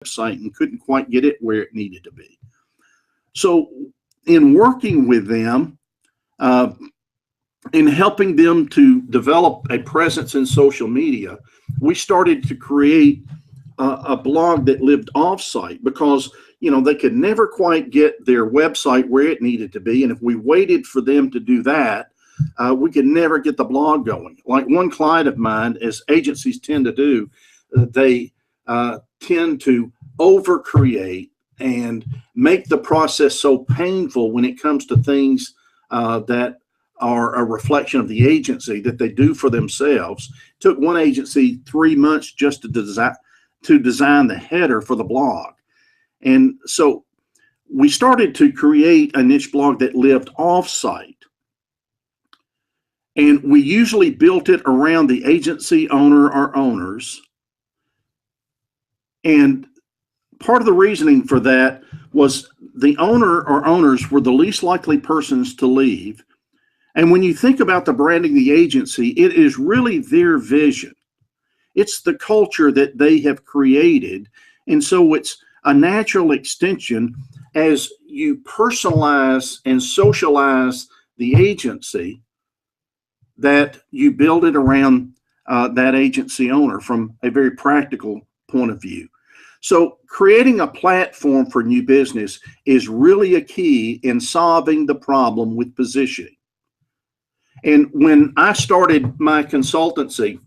website and couldn't quite get it where it needed to be. So, in working with them, uh, in helping them to develop a presence in social media, we started to create a blog that lived offsite because they could never quite get their website where it needed to be, and if we waited for them to do that, we could never get the blog going. Like one client of mine, as agencies tend to do, they tend to overcreate and make the process so painful when it comes to things that are a reflection of the agency that they do for themselves. It took one agency 3 months just to design the header for the blog. And so we started to create a niche blog that lived off-site. And we usually built it around the agency owner or owners. And part of the reasoning for that was the owner or owners were the least likely persons to leave. And when you think about the branding of the agency, it is really their vision. It's the culture that they have created. And so it's a natural extension as you personalize and socialize the agency that you build it around that agency owner from a very practical point of view. So creating a platform for new business is really a key in solving the problem with positioning. And when I started my consultancy,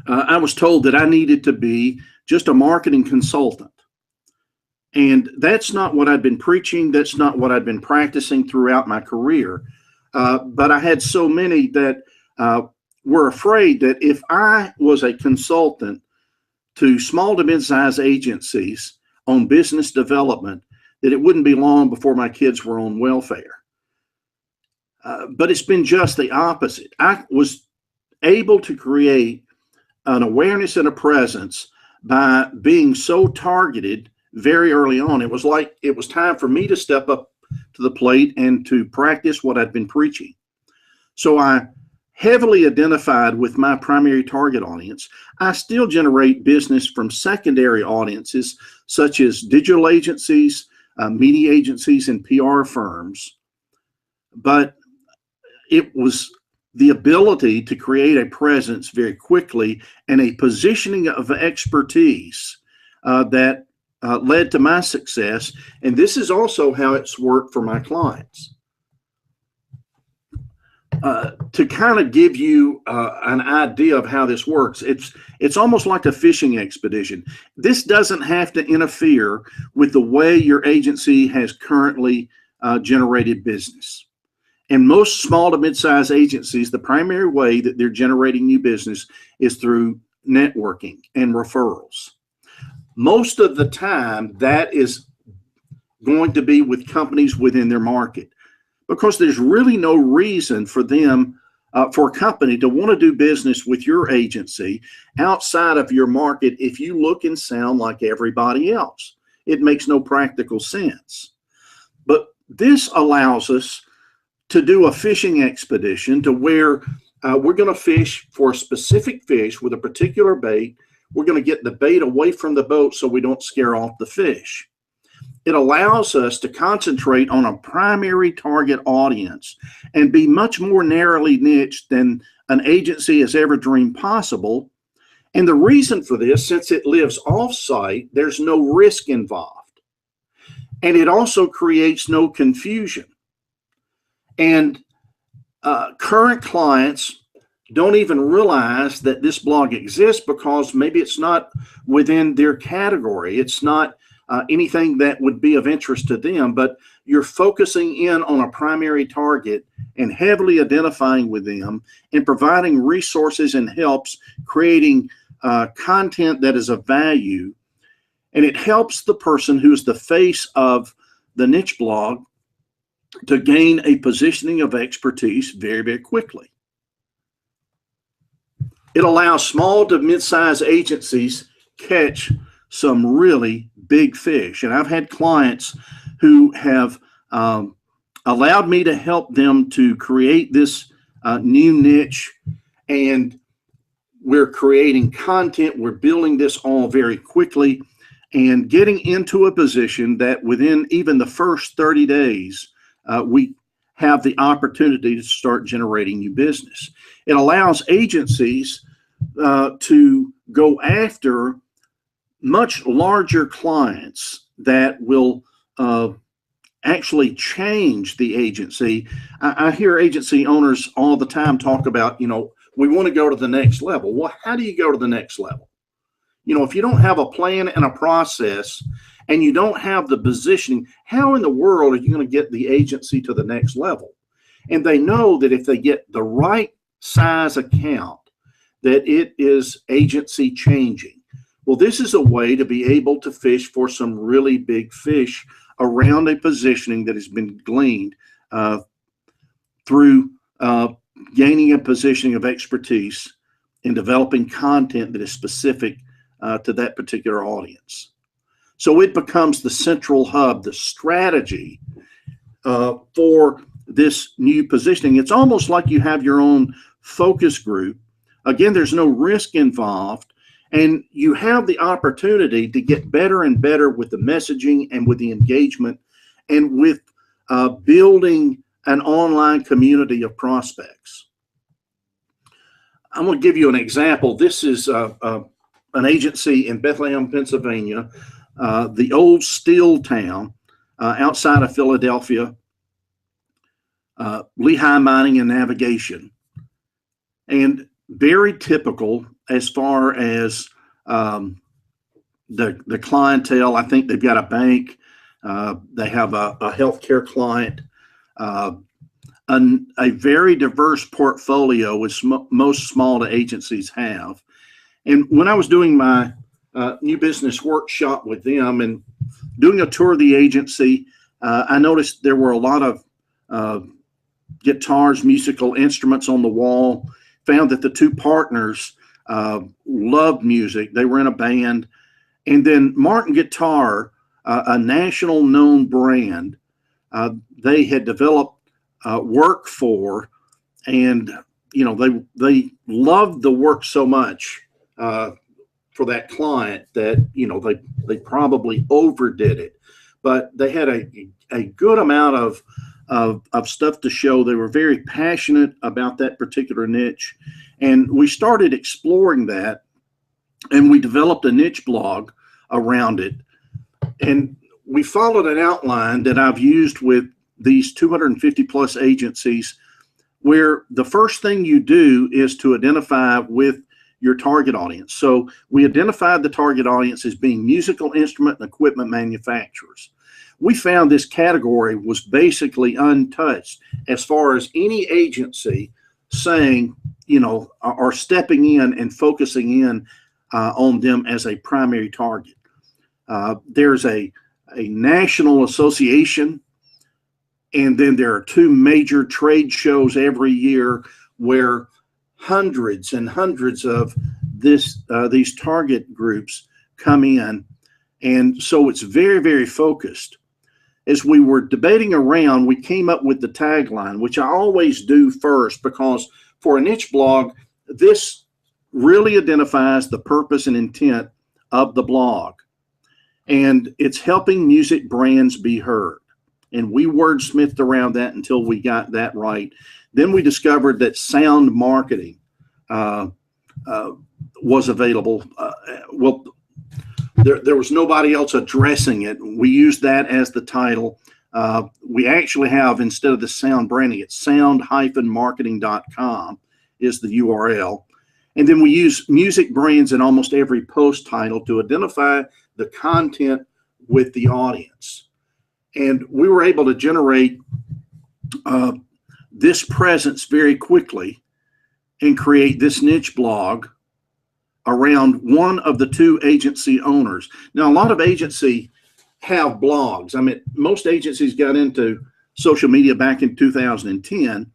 I was told that I needed to be just a marketing consultant. And that's not what I'd been preaching. That's not what I'd been practicing throughout my career. But I had so many that were afraid that if I was a consultant to small to mid-sized agencies on business development, that it wouldn't be long before my kids were on welfare. But it's been just the opposite. I was able to create an awareness and a presence by being so targeted very early on. It was like it was time for me to step up to the plate and to practice what I'd been preaching. So I heavily identified with my primary target audience. I still generate business from secondary audiences such as digital agencies, media agencies, and PR firms. But it was the ability to create a presence very quickly and a positioning of expertise that led to my success. And this is also how it's worked for my clients. To kind of give you an idea of how this works, it's almost like a fishing expedition. This doesn't have to interfere with the way your agency has currently generated business. And most small to mid-sized agencies, the primary way that they're generating new business is through networking and referrals. Most of the time, that is going to be with companies within their market, because there's really no reason for them, for a company to want to do business with your agency outside of your market if you look and sound like everybody else. It makes no practical sense. But this allows us to do a fishing expedition to where we're going to fish for a specific fish with a particular bait. We're going to get the bait away from the boat so we don't scare off the fish. It allows us to concentrate on a primary target audience and be much more narrowly niched than an agency has ever dreamed possible. And the reason for this, since it lives off-site, there's no risk involved. And it also creates no confusion. And current clients don't even realize that this blog exists because maybe it's not within their category. It's not anything that would be of interest to them, but you're focusing in on a primary target and heavily identifying with them and providing resources and helps creating content that is of value. And it helps the person who's the face of the niche blog to gain a positioning of expertise very, very quickly. It allows small to mid-sized agencies catch some really big fish. And I've had clients who have allowed me to help them to create this new niche, and we're creating content. We're building this all very quickly. and getting into a position that within even the first 30 days, we have the opportunity to start generating new business. It allows agencies to go after much larger clients that will actually change the agency. I hear agency owners all the time talk about, we want to go to the next level. Well, how do you go to the next level? If you don't have a plan and a process and you don't have the positioning, how in the world are you going to get the agency to the next level? And they know that if they get the right size account, that it is agency changing. Well, this is a way to be able to fish for some really big fish around a positioning that has been gleaned through gaining a positioning of expertise in developing content that is specific to that particular audience. So it becomes the central hub, the strategy for this new positioning. It's almost like you have your own focus group. Again, there's no risk involved, and you have the opportunity to get better and better with the messaging and with the engagement and with building an online community of prospects. I'm going to give you an example. This is an agency in Bethlehem, Pennsylvania, the old steel town outside of Philadelphia, Lehigh Mining and Navigation. And very typical as far as the clientele. I think they've got a bank. They have a healthcare client. A very diverse portfolio, as most small agencies have. And when I was doing my new business workshop with them and doing a tour of the agency, I noticed there were a lot of guitars, musical instruments on the wall. Found that the two partners loved music. They were in a band. And then Martin Guitar, a national known brand, they had developed work for, and they loved the work so much for that client that they probably overdid it, but they had a good amount of stuff to show. They were very passionate about that particular niche, and we started exploring that, and we developed a niche blog around it, and we followed an outline that I've used with these 250 plus agencies, where the first thing you do is to identify with your target audience. So we identified the target audience as being musical instrument and equipment manufacturers. We found this category was basically untouched as far as any agency saying, or stepping in and focusing in on them as a primary target. There's a national association, and then there are two major trade shows every year where hundreds and hundreds of these target groups come in. And so it's very, very focused. As we were debating around, we came up with the tagline, which I always do first, because for a niche blog, this really identifies the purpose and intent of the blog. And it's helping music brands be heard. And we wordsmithed around that until we got that right. Then we discovered that sound marketing was available. There was nobody else addressing it. We used that as the title. We actually have, instead of the sound branding, it's sound-marketing.com is the URL. And then we use music brands in almost every post title to identify the content with the audience. And we were able to generate this presence very quickly and create this niche blog around one of the two agency owners. Now, a lot of agency have blogs. I mean, most agencies got into social media back in 2010,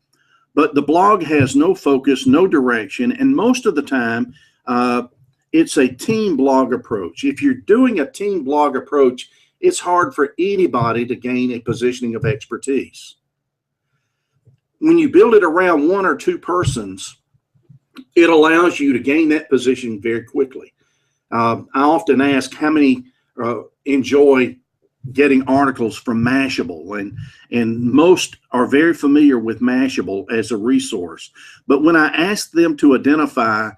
but the blog has no focus, no direction, and most of the time, it's a team blog approach. If you're doing a team blog approach, it's hard for anybody to gain a positioning of expertise. When you build it around one or two persons, it allows you to gain that position very quickly. I often ask, how many enjoy getting articles from Mashable, and most are very familiar with Mashable as a resource. But when I ask them to identify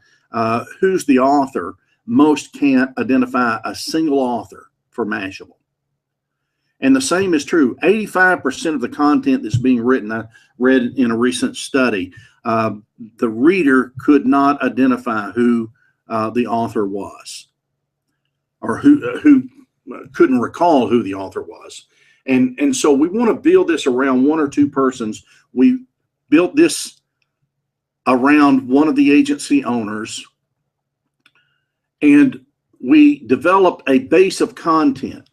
who's the author, most can't identify a single author for Mashable. And the same is true. 85% of the content that's being written, I read in a recent study, the reader could not identify who the author was, or who couldn't recall who the author was. And so we want to build this around one or two persons. We built this around one of the agency owners, and we developed a base of content.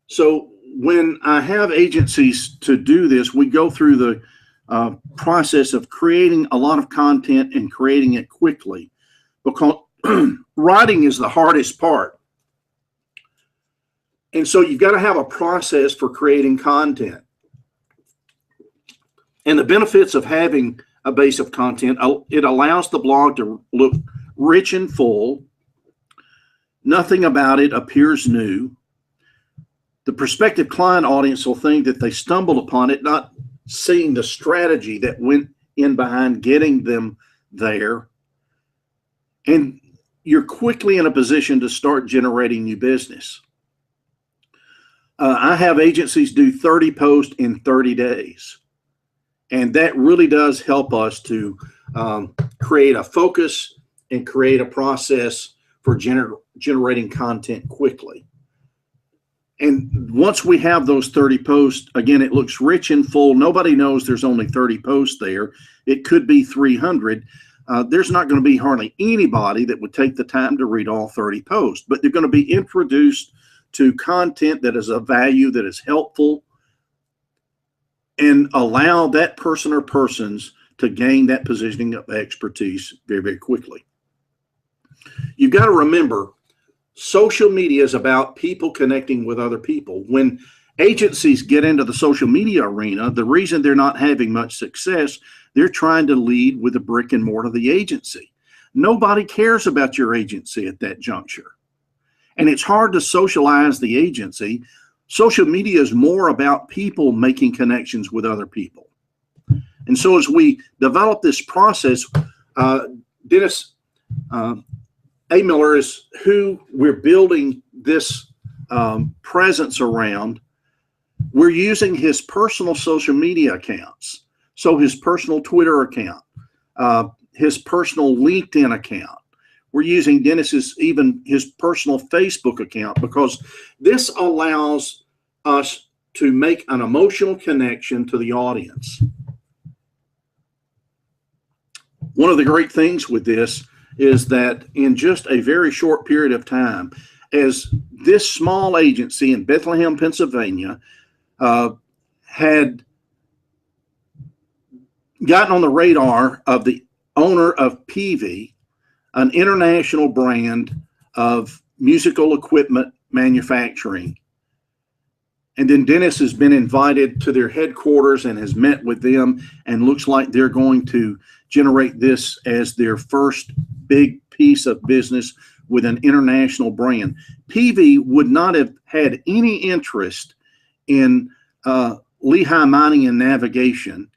So when I have agencies to do this, we go through the process of creating a lot of content and creating it quickly, because writing is the hardest part. And so you've got to have a process for creating content. And the benefits of having a base of content, it allows the blog to look rich and full. Nothing about it appears new. The prospective client audience will think that they stumbled upon it, not seeing the strategy that went in behind getting them there. And you're quickly in a position to start generating new business. I have agencies do 30 posts in 30 days. And that really does help us to create a focus and create a process for generating content quickly. And once we have those 30 posts, again, it looks rich and full. Nobody knows there's only 30 posts there. It could be 300. There's not going to be hardly anybody that would take the time to read all 30 posts, but they're going to be introduced to content that is of value, that is helpful, and allow that person or persons to gain that positioning of expertise very, very quickly. You've got to remember, social media is about people connecting with other people. When agencies get into the social media arena, the reason they're not having much success, they're trying to lead with the brick and mortar of the agency. Nobody cares about your agency at that juncture. And it's hard to socialize the agency. Social media is more about people making connections with other people. And so as we develop this process, Dennis A. Miller is who we're building this presence around. We're using his personal social media accounts. So his personal Twitter account, his personal LinkedIn account. We're using Dennis's, even his personal Facebook account, because this allows us to make an emotional connection to the audience. One of the great things with this is that in just a very short period of time, as this small agency in Bethlehem, Pennsylvania, had gotten on the radar of the owner of Peavey, an international brand of musical equipment manufacturing. And then Dennis has been invited to their headquarters and has met with them, and looks like they're going to generate this as their first big piece of business with an international brand. Peavey would not have had any interest in Lehigh Mining and Navigation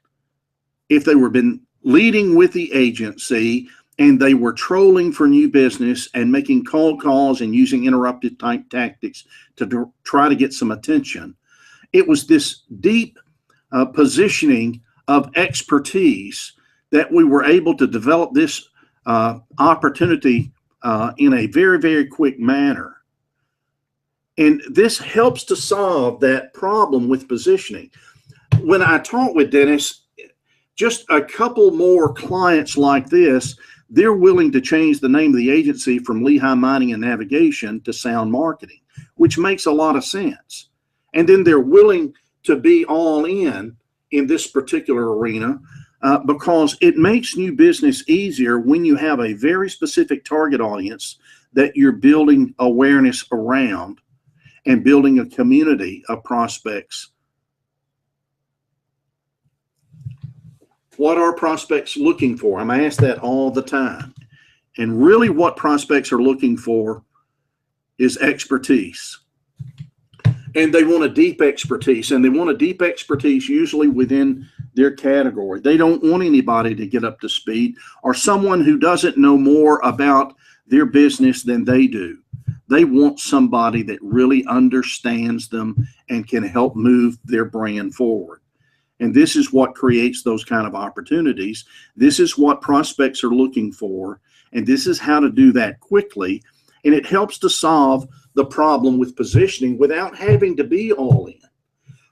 if they were been leading with the agency and they were trolling for new business and making cold calls and using interrupted type tactics to try to get some attention. It was this deep positioning of expertise that we were able to develop this opportunity in a very, very quick manner. And this helps to solve that problem with positioning. When I talk with Dennis, just a couple more clients like this, they're willing to change the name of the agency from Lehigh Mining and Navigation to Sound Marketing, which makes a lot of sense. And then they're willing to be all in this particular arena because it makes new business easier when you have a very specific target audience that you're building awareness around and building a community of prospects. What are prospects looking for? I'm asked that all the time. And really what prospects are looking for is expertise. And they want a deep expertise, and they want a deep expertise usually within their category. They don't want anybody to get up to speed or someone who doesn't know more about their business than they do. They want somebody that really understands them and can help move their brand forward. And this is what creates those kind of opportunities. This is what prospects are looking for. And this is how to do that quickly. And it helps to solve the problem with positioning without having to be all in.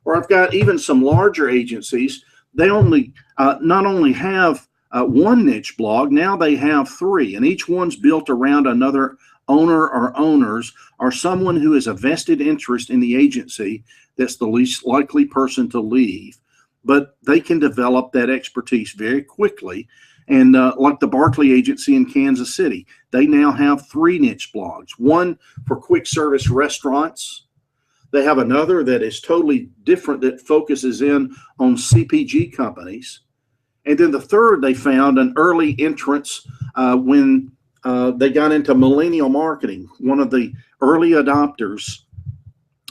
Or I've got even some larger agencies. They not only have one niche blog, now they have three, and each one's built around another owner or owners or someone who has a vested interest in the agency that's the least likely person to leave. But they can develop that expertise very quickly. And like the Barkley Agency in Kansas City, they now have three niche blogs, one for quick service restaurants. They have another that is totally different that focuses in on CPG companies. And then the third, they found an early entrance when they got into millennial marketing, one of the early adopters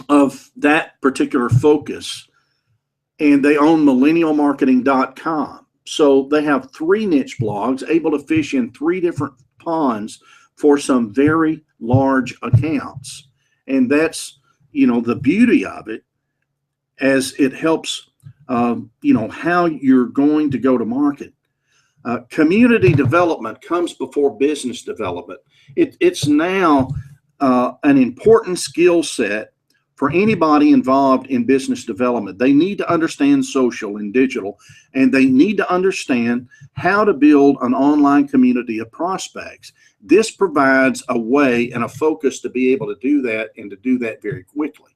of that particular focus. And they own millennialmarketing.com. So they have three niche blogs, able to fish in three different ponds for some very large accounts. And that's, the beauty of it, as it helps, how you're going to go to market. Community development comes before business development. It's now an important skill set for anybody involved in business development. They need to understand social and digital, and they need to understand how to build an online community of prospects. This provides a way and a focus to be able to do that and to do that very quickly.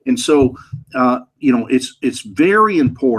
And so, it's very important